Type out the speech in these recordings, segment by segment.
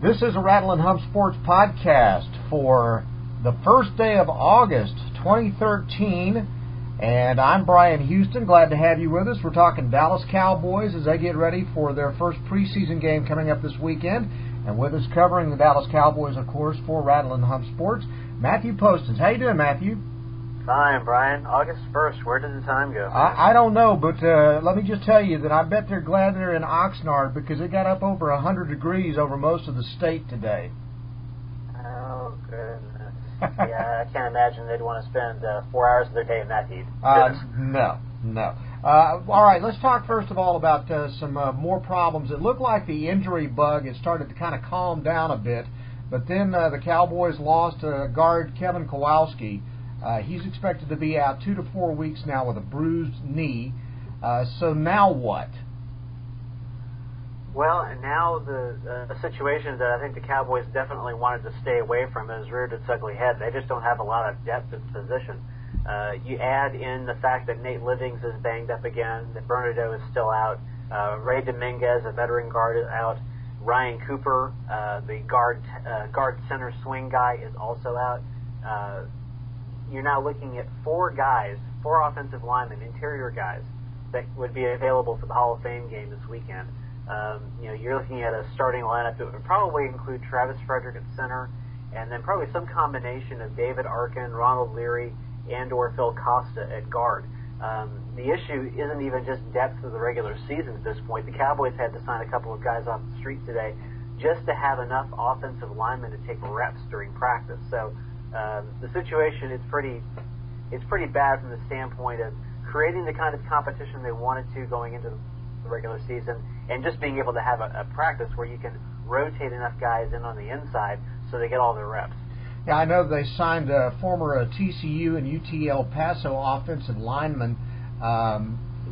This is a Rattle and Hump Sports podcast for the first day of August 2013, and I'm Bryan Houston. Glad to have you with us. We're talking Dallas Cowboys as they get ready for their first preseason game coming up this weekend. And with us covering the Dallas Cowboys, of course, for Rattle and Hump Sports, Matthew Postins. How you doing, Matthew? Fine, Bryan. August 1st, where did the time go? I don't know, but let me just tell you that I bet they're glad they're in Oxnard because it got up over 100 degrees over most of the state today. Oh, goodness. Yeah, I can't imagine they'd want to spend 4 hours of their day in that heat. No. All right, let's talk first of all about some more problems. It looked like the injury bug had started to kind of calm down a bit, but then the Cowboys lost guard Kevin Kowalski. He's expected to be out 2 to 4 weeks now with a bruised knee. So now what? Well, and now the situation that I think the Cowboys definitely wanted to stay away from has reared its ugly head. They just don't have a lot of depth at position. You add in the fact that Nate Livings is banged up again, that Bernardo is still out, Ray Dominguez, a veteran guard, is out. Ryan Cooper, the guard center swing guy, is also out. You're now looking at four offensive linemen, interior guys, that would be available for the Hall of Fame game this weekend. You're looking at a starting lineup that would probably include Travis Frederick at center, and then probably some combination of David Arkin, Ronald Leary, and/or Phil Costa at guard. The issue isn't even just depth of the regular season at this point. The Cowboys had to sign a couple of guys off the street today just to have enough offensive linemen to take reps during practice. So the situation is pretty bad from the standpoint of creating the kind of competition they wanted to going into the regular season, and just being able to have a practice where you can rotate enough guys in on the inside so they get all their reps. Yeah, I know they signed former TCU and UT El Paso offensive lineman.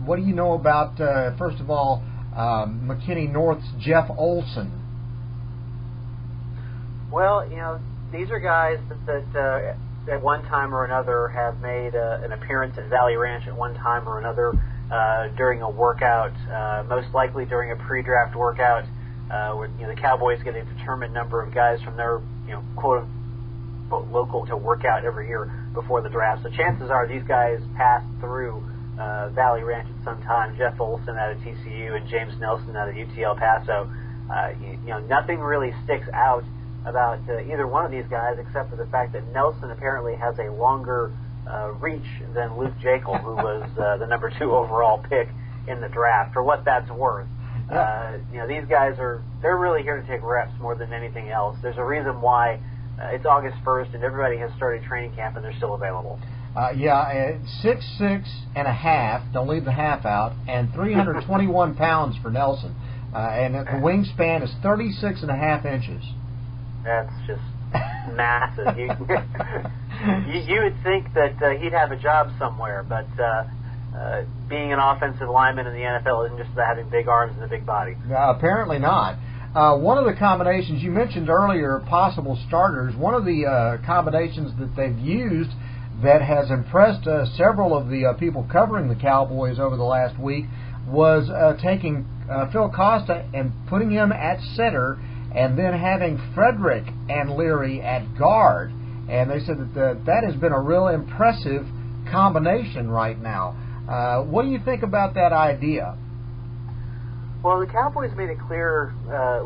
What do you know about, first of all, McKinney North's Jeff Olson? Well, these are guys that at one time or another have made an appearance at Valley Ranch at one time or another during a workout, most likely during a pre-draft workout, where the Cowboys get a determined number of guys from their quote unquote local to work out every year before the draft. So chances are these guys passed through Valley Ranch at some time. Jeff Olson out of TCU and James Nelson out of UT El Paso. Nothing really sticks out about either one of these guys, except for the fact that Nelson apparently has a longer reach than Luke Jekyll, who was the number 2 overall pick in the draft. For what that's worth, these guys they're really here to take reps more than anything else. There's a reason why it's August 1st and everybody has started training camp and they're still available. 6'6" and a half, don't leave the half out, and 321 pounds for Nelson, and the wingspan is 36 and a half inches. That's just massive. You would think that he'd have a job somewhere, but being an offensive lineman in the NFL isn't just about having big arms and a big body. Apparently not. One of the combinations you mentioned earlier, possible starters, one of the combinations that they've used that has impressed several of the people covering the Cowboys over the last week was taking Phil Costa and putting him at center, and then having Frederick and Leary at guard. And they said that has been a real impressive combination right now. What do you think about that idea? Well, the Cowboys made it clear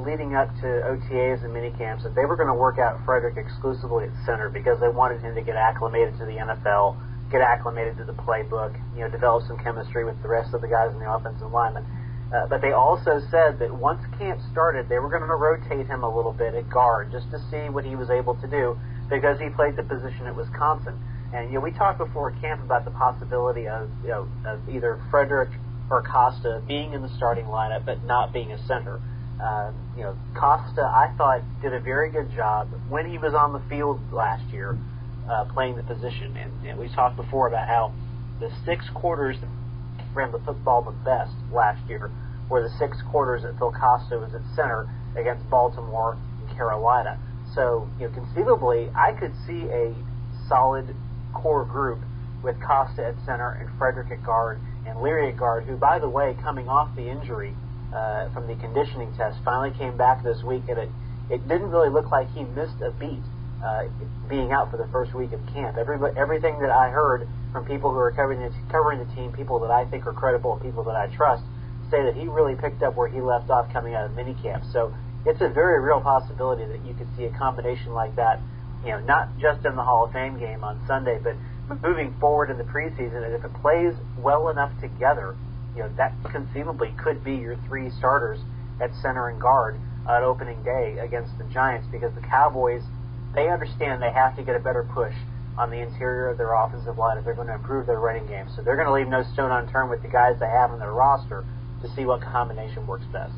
leading up to OTAs and minicamps that they were going to work out Frederick exclusively at center because they wanted him to get acclimated to the NFL, get acclimated to the playbook, develop some chemistry with the rest of the guys in the offensive linemen. But they also said that once camp started, they were going to rotate him a little bit at guard just to see what he was able to do because he played the position at Wisconsin. And we talked before camp about the possibility of either Frederick or Costa being in the starting lineup but not being a center. Costa, I thought, did a very good job when he was on the field last year playing the position. And we talked before about how the 6 quarters ran the football the best last year were the 6 quarters that Phil Costa was at center against Baltimore and Carolina. So, conceivably, I could see a solid core group with Costa at center and Frederick at guard and Leary at guard, who, by the way, coming off the injury from the conditioning test, finally came back this week at it didn't really look like he missed a beat being out for the first week of camp. Everything that I heard from people who are covering the team, people that I think are credible, and people that I trust, say that he really picked up where he left off coming out of minicamp. So it's a very real possibility that you could see a combination like that, not just in the Hall of Fame game on Sunday, but moving forward in the preseason. And if it plays well enough together, that conceivably could be your three starters at center and guard on opening day against the Giants, because the Cowboys, they understand they have to get a better push on the interior of their offensive line if they're going to improve their running game. So they're going to leave no stone unturned with the guys they have on their roster to see what combination works best.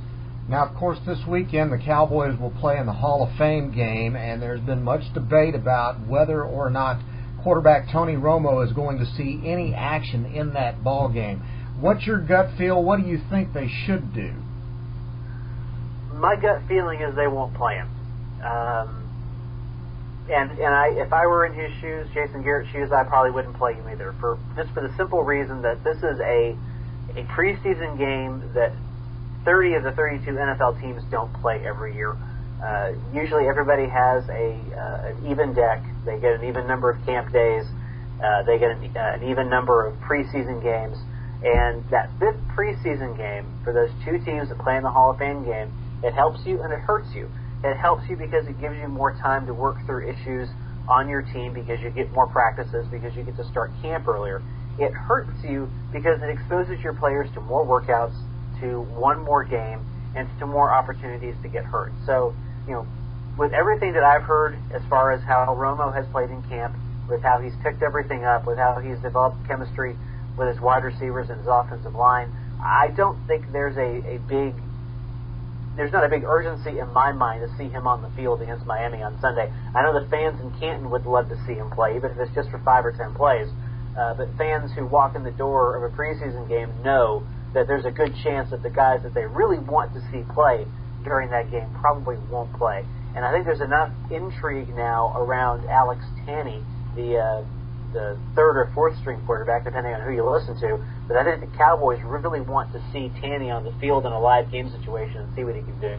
Now, of course, this weekend the Cowboys will play in the Hall of Fame game, and there's been much debate about whether or not quarterback Tony Romo is going to see any action in that ball game. What's your gut feel? What do you think they should do? My gut feeling is they won't play him. If I were in his shoes, Jason Garrett's shoes, I probably wouldn't play him either. For the simple reason that this is a preseason game that 30 of the 32 NFL teams don't play every year. Usually everybody has an even deck. They get an even number of camp days. They get an even number of preseason games. And that fifth preseason game for those two teams that play in the Hall of Fame game, it helps you and it hurts you. It helps you because it gives you more time to work through issues on your team, because you get more practices, because you get to start camp earlier. It hurts you because it exposes your players to more workouts, to one more game, and to more opportunities to get hurt. So, with everything that I've heard as far as how Romo has played in camp, with how he's picked everything up, with how he's developed chemistry with his wide receivers and his offensive line, I don't think there's not a big urgency in my mind to see him on the field against Miami on Sunday. I know the fans in Canton would love to see him play, even if it's just for 5 or 10 plays. But fans who walk in the door of a preseason game know that there's a good chance that the guys that they really want to see play during that game probably won't play. And I think there's enough intrigue now around Alex Tanney, the third or fourth string quarterback, depending on who you listen to, that I think the Cowboys really want to see Tanney on the field in a live game situation and see what he can do.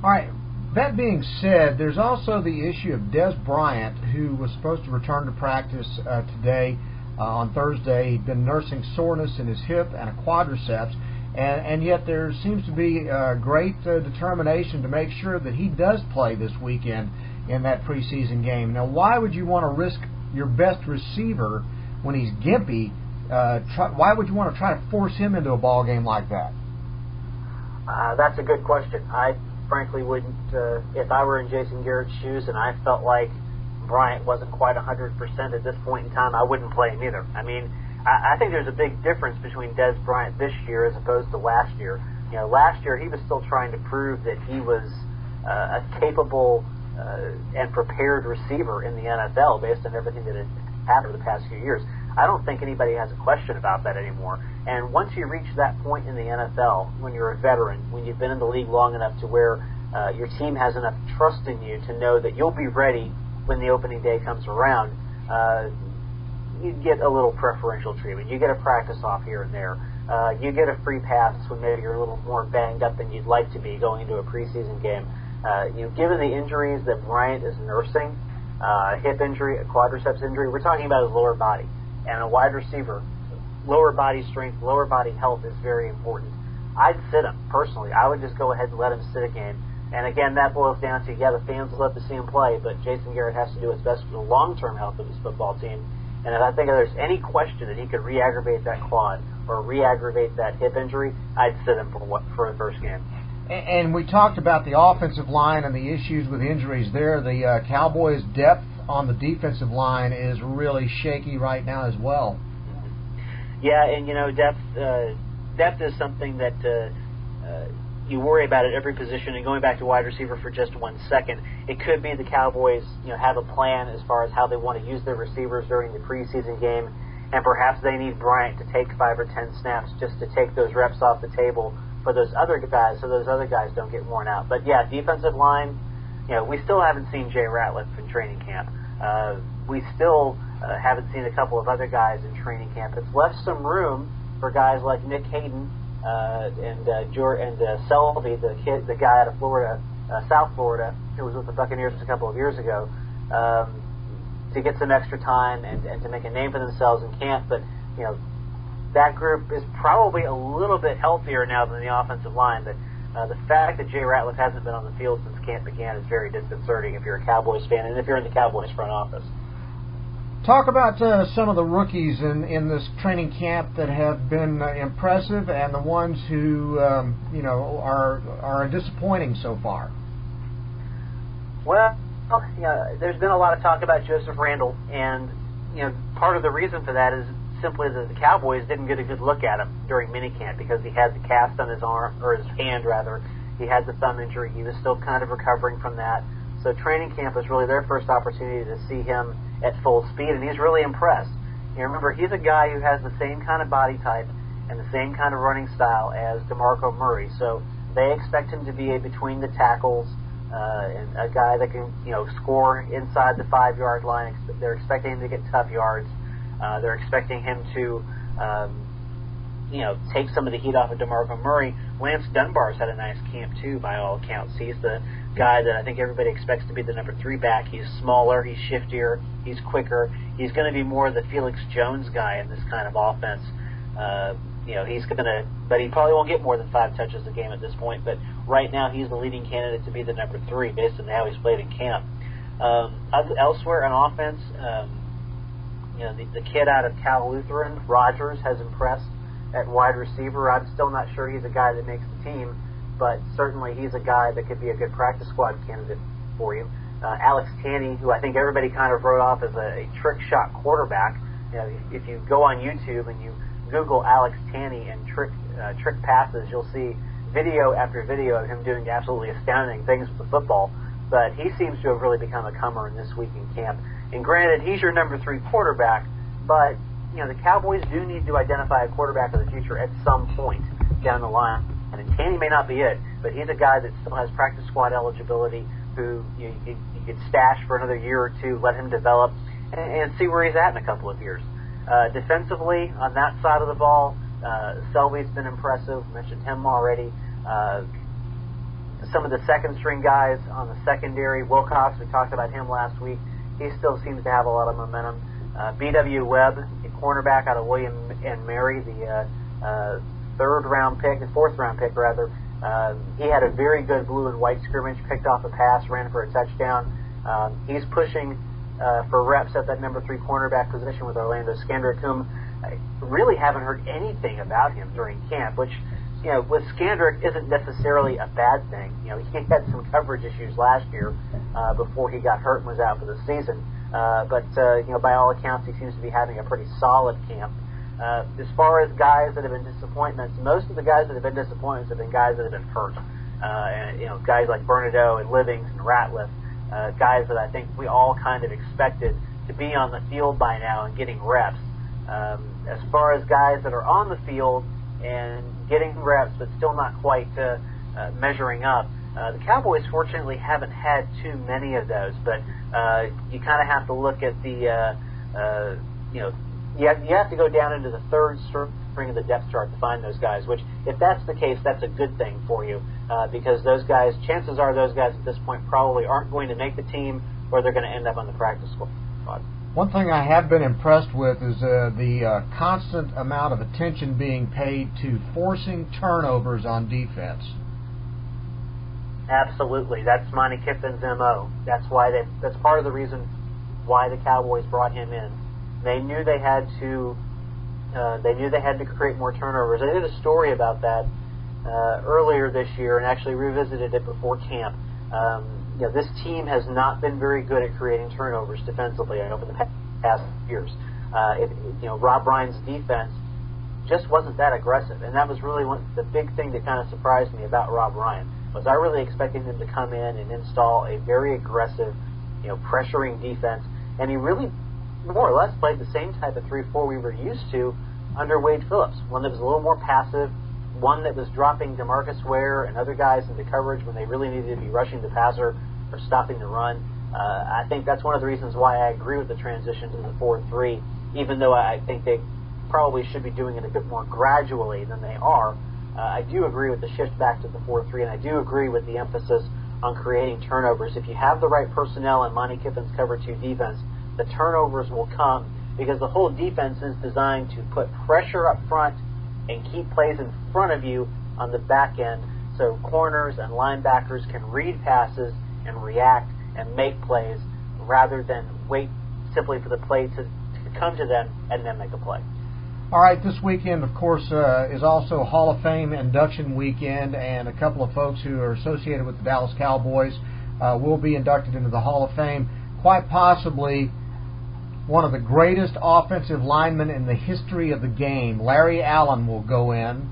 All right. That being said, there's also the issue of Des Bryant, who was supposed to return to practice today on Thursday. He'd been nursing soreness in his hip and a quadriceps, and yet there seems to be great determination to make sure that he does play this weekend in that preseason game. Now, why would you want to risk your best receiver when he's gimpy? Why would you want to try to force him into a ball game like that? That's a good question. I frankly wouldn't, if I were in Jason Garrett's shoes and I felt like Bryant wasn't quite 100% at this point in time, I wouldn't play him either. I mean, I think there's a big difference between Des Bryant this year as opposed to last year. Last year he was still trying to prove that he was a capable and prepared receiver in the NFL based on everything that had happened over the past few years. I don't think anybody has a question about that anymore. And once you reach that point in the NFL, when you're a veteran, when you've been in the league long enough to where your team has enough trust in you to know that you'll be ready when the opening day comes around, you get a little preferential treatment. You get a practice off here and there. You get a free pass when maybe you're a little more banged up than you'd like to be going into a preseason game. Given the injuries that Bryant is nursing, a hip injury, a quadriceps injury, we're talking about his lower body. And a wide receiver, lower body strength, lower body health is very important. I'd sit him, personally. I would just go ahead and let him sit a game. And again, that boils down to, the fans would love to see him play, but Jason Garrett has to do what's best for the long-term health of his football team. And if I think there's any question that he could re-aggravate that quad or re-aggravate that hip injury, I'd sit him for the first game. And we talked about the offensive line and the issues with injuries there. The Cowboys' depth on the defensive line is really shaky right now as well. Yeah, and depth is something that you worry about at every position. And going back to wide receiver for just 1 second, it could be the Cowboys have a plan as far as how they want to use their receivers during the preseason game, and perhaps they need Bryant to take 5 or 10 snaps just to take those reps off the table for those other guys, so those other guys don't get worn out. But yeah, defensive line, we still haven't seen Jay Ratliff in training camp. We still haven't seen a couple of other guys in training camp. It's left some room for guys like Nick Hayden and Selvey, the guy out of Florida, South Florida, who was with the Buccaneers a couple of years ago, to get some extra time and to make a name for themselves in camp. But, that group is probably a little bit healthier now than the offensive line. But the fact that Jay Ratliff hasn't been on the field since camp began is very disconcerting if you're a Cowboys fan and if you're in the Cowboys front office. Talk about some of the rookies in this training camp that have been impressive and the ones who are disappointing so far. Well, there's been a lot of talk about Joseph Randle, and part of the reason for that is simply that the Cowboys didn't get a good look at him during minicamp because he had the cast on his arm, or his hand rather. He had the thumb injury. He was still kind of recovering from that. So training camp was really their first opportunity to see him at full speed, and he's really impressed. Remember, he's a guy who has the same kind of body type and the same kind of running style as DeMarco Murray. So they expect him to be a between the tackles, and a guy that can score inside the 5-yard line. They're expecting him to get tough yards. They're expecting him to take some of the heat off of DeMarco Murray. Lance Dunbar's had a nice camp too, by all accounts. He's the guy that I think everybody expects to be the number 3 back. He's smaller, he's shiftier, he's quicker. He's going to be more the Felix Jones guy in this kind of offense. But he probably won't get more than 5 touches a game at this point. But right now, he's the leading candidate to be the number 3 based on how he's played in camp. Elsewhere on offense, the kid out of Cal Lutheran, Rogers, has impressed at wide receiver. I'm still not sure he's a guy that makes the team, but certainly he's a guy that could be a good practice squad candidate for you. Alex Tanney, who I think everybody kind of wrote off as a trick shot quarterback. If you go on YouTube and you Google Alex Tanney and trick passes, you'll see video after video of him doing absolutely astounding things with the football. But he seems to have really become a comer in this week in camp. And granted, he's your number 3 quarterback, but the Cowboys do need to identify a quarterback of the future at some point down the line. And Tanney may not be it, but he's a guy that still has practice squad eligibility, who you could stash for another year or two, let him develop, and see where he's at in a couple of years. Defensively, on that side of the ball, Selby's been impressive. Mentioned him already. Some of the second-string guys on the secondary, Wilcox, we talked about him last week. He still seems to have a lot of momentum. B.W. Webb, the cornerback out of William and Mary, the fourth round pick rather. He had a very good blue and white scrimmage, picked off a pass, ran for a touchdown. He's pushing for reps at that number 3 cornerback position with Orlando Skandrick, whom I really haven't heard anything about him during camp, which, with Skandrick isn't necessarily a bad thing. He had some coverage issues last year before he got hurt and was out for the season. But by all accounts, he seems to be having a pretty solid camp. As far as guys that have been disappointments, most of the guys that have been disappointments have been guys that have been hurt. Guys like Bernadotte and Livings and Ratliff, guys that I think we all kind of expected to be on the field by now and getting reps. As far as guys that are on the field and getting reps but still not quite measuring up, the Cowboys fortunately haven't had too many of those, but you kind of have to look at the, you have to go down into the third string of the depth chart to find those guys, which, if that's the case, that's a good thing for you, because those guys, chances are those guys at this point probably aren't going to make the team, or they're going to end up on the practice squad. One thing I have been impressed with is the constant amount of attention being paid to forcing turnovers on defense. Absolutely, that's Monty Kiffin's MO. That's part of the reason why the Cowboys brought him in. They knew they had to create more turnovers. I did a story about that earlier this year and actually revisited it before camp. This team has not been very good at creating turnovers defensively over the past years. Rob Bryan's defense just wasn't that aggressive, and that was really the big thing that kind of surprised me about Rob Bryan. Was I really expecting him to come in and install a very aggressive, pressuring defense, and he really more or less played the same type of 3-4 we were used to under Wade Phillips, one that was a little more passive, one that was dropping DeMarcus Ware and other guys into coverage when they really needed to be rushing the passer or stopping the run. I think that's one of the reasons why I agree with the transition to the 4-3, even though I think they probably should be doing it a bit more gradually than they are. I do agree with the shift back to the 4-3, and I do agree with the emphasis on creating turnovers. If you have the right personnel and Monty Kiffin's cover 2 defense, the turnovers will come because the whole defense is designed to put pressure up front and keep plays in front of you on the back end so corners and linebackers can read passes and react and make plays rather than wait simply for the play to come to them and then make a play. All right, this weekend, of course, is also Hall of Fame induction weekend, and a couple of folks who are associated with the Dallas Cowboys will be inducted into the Hall of Fame. Quite possibly one of the greatest offensive linemen in the history of the game, Larry Allen, will go in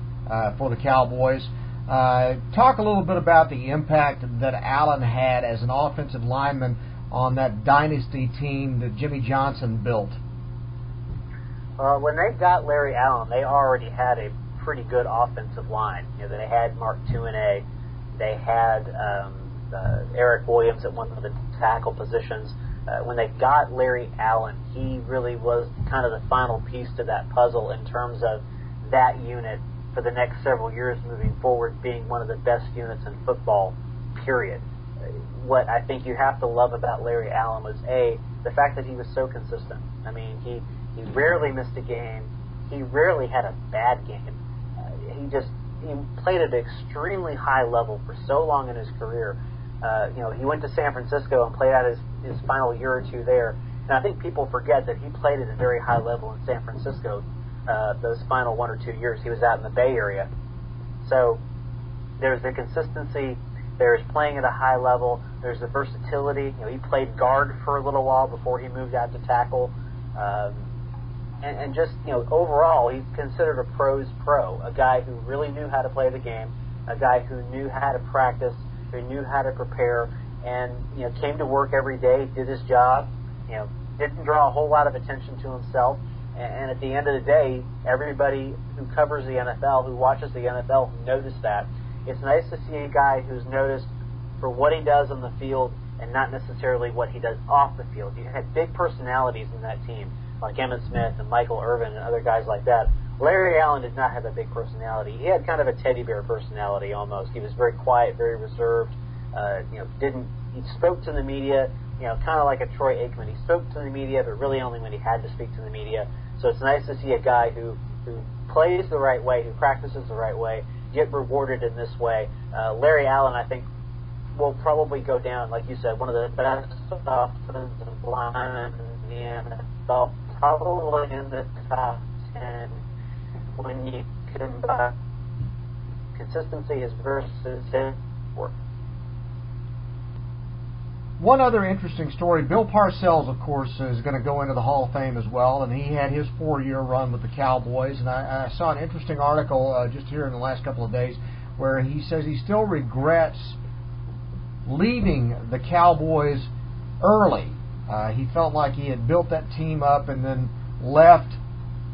for the Cowboys. Talk a little bit about the impact that Allen had as an offensive lineman on that dynasty team that Jimmy Johnson built. When they got Larry Allen, they already had a pretty good offensive line. They had Mark Tuinei, they had Eric Williams at one of the tackle positions. When they got Larry Allen, he really was kind of the final piece to that puzzle in terms of that unit for the next several years moving forward being one of the best units in football, period. What I think you have to love about Larry Allen was, the fact that he was so consistent. I mean, he rarely missed a game. He rarely had a bad game. He played at an extremely high level for so long in his career. He went to San Francisco and played out his final year or two there. And I think people forget that he played at a very high level in San Francisco those final 1 or 2 years. He was out in the Bay Area. So there's the consistency. There's playing at a high level. There's the versatility. He played guard for a little while before he moved out to tackle. And just, overall, he's considered a pro's pro, a guy who really knew how to play the game, a guy who knew how to practice, who knew how to prepare, and, came to work every day, did his job, didn't draw a whole lot of attention to himself. And at the end of the day, everybody who covers the NFL, who watches the NFL, noticed that. It's nice to see a guy who's noticed for what he does on the field and not necessarily what he does off the field. You had big personalities in that team, like Emmitt Smith and Michael Irvin and other guys like that. Larry Allen did not have a big personality. He had kind of a teddy bear personality almost. He was very quiet, very reserved. He spoke to the media, kind of like a Troy Aikman. He spoke to the media, but really only when he had to speak to the media. So it's nice to see a guy who plays the right way, who practices the right way, get rewarded in this way. Larry Allen, I think, will probably go down, like you said, one of the best offensive linemen in the NFL, probably in the top 10 when you combine consistency, his versus work. One other interesting story, Bill Parcells, of course, is going to go into the Hall of Fame as well, and he had his 4-year run with the Cowboys, and I saw an interesting article just here in the last couple of days where he says he still regrets leaving the Cowboys early. He felt like he had built that team up and then left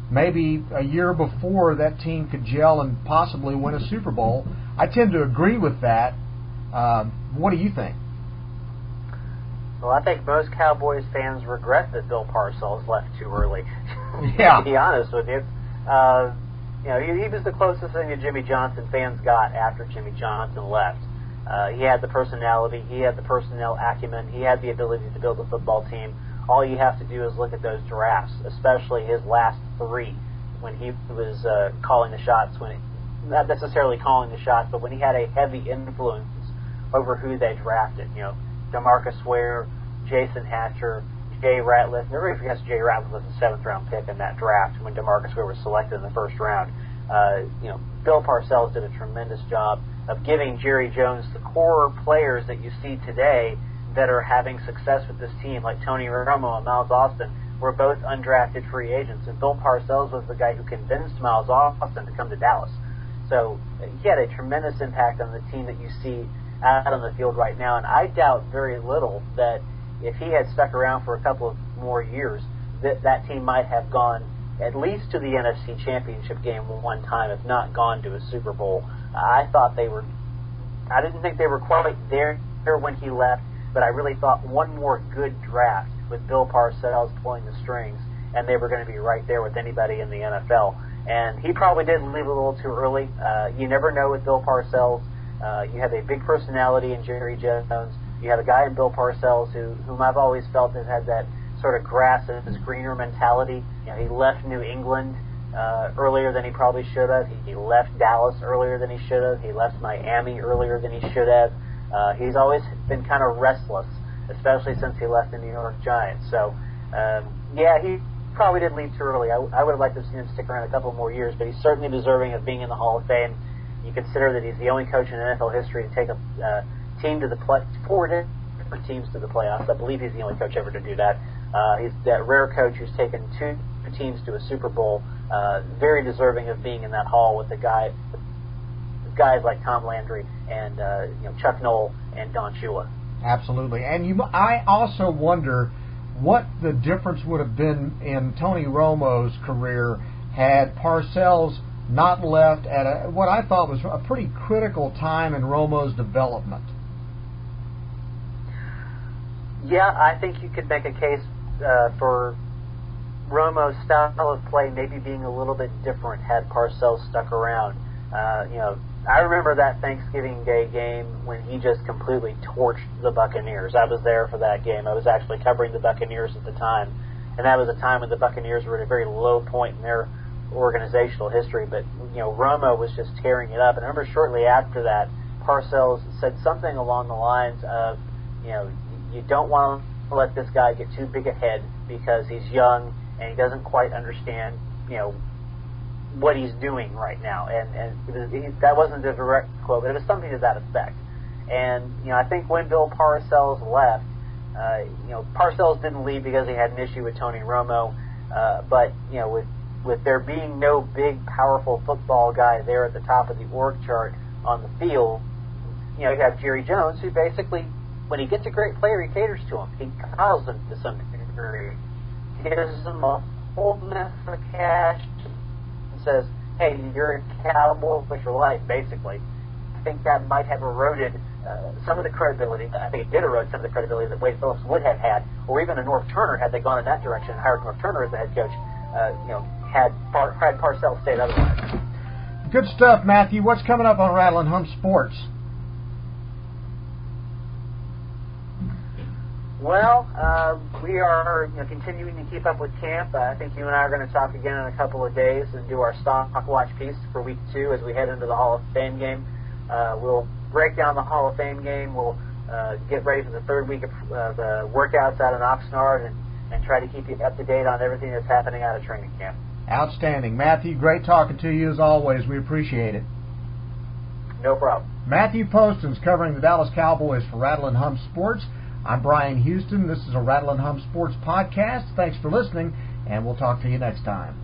maybe a year before that team could gel and possibly win a Super Bowl. I tend to agree with that. What do you think? Well, I think most Cowboys fans regret that Bill Parcells left too early. Yeah. To be honest with you. He was the closest thing that Jimmy Johnson fans got after Jimmy Johnson left. He had the personality, he had the personnel acumen, he had the ability to build a football team. All you have to do is look at those drafts, especially his last 3, when he was calling the shots, not necessarily calling the shots, but when he had a heavy influence over who they drafted. DeMarcus Ware, Jason Hatcher, Jay Ratliff. Everybody forgets Jay Ratliff was a 7th-round pick in that draft when DeMarcus Ware was selected in the 1st round. Bill Parcells did a tremendous job of giving Jerry Jones the core players that you see today that are having success with this team, like Tony Romo and Miles Austin, were both undrafted free agents. And Bill Parcells was the guy who convinced Miles Austin to come to Dallas. So he had a tremendous impact on the team that you see out on the field right now, and I doubt very little that if he had stuck around for a couple of more years, that team might have gone at least to the NFC Championship game one time, if not gone to a Super Bowl. I didn't think they were quite there when he left, but I really thought one more good draft with Bill Parcells pulling the strings, and they were going to be right there with anybody in the NFL. And he probably did leave a little too early. You never know with Bill Parcells. You have a big personality in Jerry Jones. You have a guy in Bill Parcells whom I've always felt has had that sort of grass is greener mentality. He left New England earlier than he probably should have. He left Dallas earlier than he should have. He left Miami earlier than he should have. He's always been kind of restless, especially since he left the New York Giants. So, he probably did leave too early. I would have liked to have seen him stick around a couple more years, but he's certainly deserving of being in the Hall of Fame. You consider that he's the only coach in NFL history to take a team to the four different teams to the playoffs. I believe he's the only coach ever to do that. He's that rare coach who's taken two teams to a Super Bowl. Very deserving of being in that hall with guys like Tom Landry and Chuck Noll and Don Shula. Absolutely. And I also wonder what the difference would have been in Tony Romo's career had Parcells not left at what I thought was a pretty critical time in Romo's development. Yeah, I think you could make a case for Romo's style of play maybe being a little bit different had Parcells stuck around. I remember that Thanksgiving Day game when he just completely torched the Buccaneers. I was there for that game. I was actually covering the Buccaneers at the time, and that was a time when the Buccaneers were at a very low point in their organizational history. But Romo was just tearing it up. And I remember shortly after that, Parcells said something along the lines of, you don't want to let this guy get too big ahead because he's young and he doesn't quite understand, what he's doing right now. And that wasn't a direct quote, but it was something to that effect. And, I think when Bill Parcells left, Parcells didn't leave because he had an issue with Tony Romo, but, with there being no big, powerful football guy there at the top of the org chart on the field, you have Jerry Jones, who basically, when he gets a great player, he caters to him. He coddles them to some degree. He gives them a whole mess of cash and says, hey, you're a Cowboy for life, basically. I think that might have eroded some of the credibility. I think it did erode some of the credibility that Wade Phillips would have had, or even a Norv Turner, had they gone in that direction and hired Norv Turner as the head coach, had Parcells stayed otherwise. Good stuff, Matthew. What's coming up on Rattle and Hum Sports? Well, we are continuing to keep up with camp. I think you and I are going to talk again in a couple of days and do our stock watch piece for week 2 as we head into the Hall of Fame game. We'll break down the Hall of Fame game. We'll get ready for the third week of workouts out in Oxnard and try to keep you up to date on everything that's happening out of training camp. Outstanding. Matthew, great talking to you as always. We appreciate it. No problem. Matthew Postins covering the Dallas Cowboys for Rattle and Hum Sports. I'm Bryan Houston. This is a Rattle and Hum Sports podcast. Thanks for listening, and we'll talk to you next time.